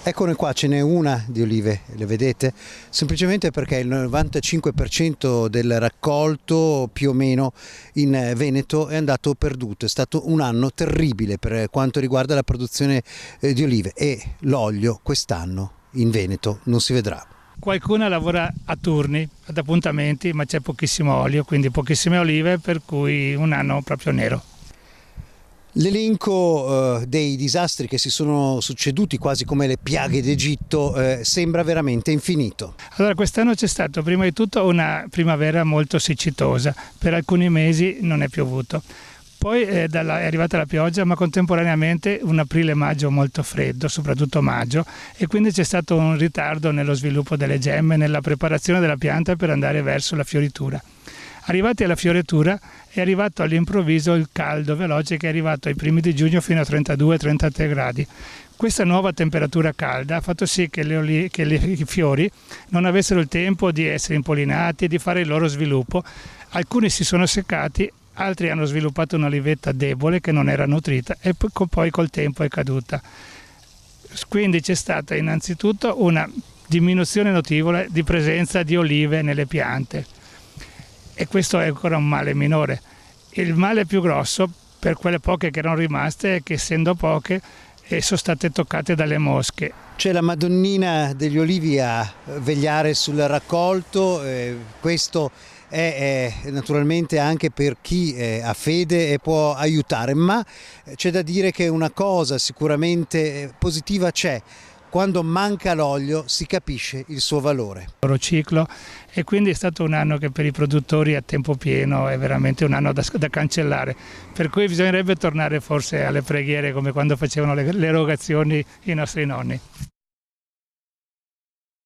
Eccone qua, ce n'è una di olive, le vedete? Semplicemente perché il 95% del raccolto più o meno in Veneto è andato perduto. È stato un anno terribile per quanto riguarda la produzione di olive e l'olio quest'anno in Veneto non si vedrà. Qualcuno lavora a turni, ad appuntamenti, ma c'è pochissimo olio, quindi pochissime olive, per cui un anno proprio nero. L'elenco dei disastri che si sono succeduti quasi come le piaghe d'Egitto sembra veramente infinito. Allora, quest'anno c'è stato prima di tutto una primavera molto siccitosa, per alcuni mesi non è piovuto. Poi è arrivata la pioggia, ma contemporaneamente un aprile-maggio molto freddo, soprattutto maggio, e quindi c'è stato un ritardo nello sviluppo delle gemme, nella preparazione della pianta per andare verso la fioritura. Arrivati alla fioritura è arrivato all'improvviso il caldo veloce che è arrivato ai primi di giugno fino a 32-33 gradi. Questa nuova temperatura calda ha fatto sì che i fiori non avessero il tempo di essere impollinati e di fare il loro sviluppo. Alcuni si sono seccati, altri hanno sviluppato un'olivetta debole che non era nutrita e poi col tempo è caduta. Quindi c'è stata innanzitutto una diminuzione notevole di presenza di olive nelle piante. E questo è ancora un male minore. Il male più grosso per quelle poche che erano rimaste è che, essendo poche, sono state toccate dalle mosche. C'è la Madonnina degli Olivi a vegliare sul raccolto, questo è naturalmente anche per chi ha fede e può aiutare, ma c'è da dire che una cosa sicuramente positiva c'è. Quando manca l'olio si capisce il suo valore. Loro ciclo, e quindi è stato un anno che per i produttori a tempo pieno è veramente un anno da cancellare, per cui bisognerebbe tornare forse alle preghiere come quando facevano le erogazioni i nostri nonni.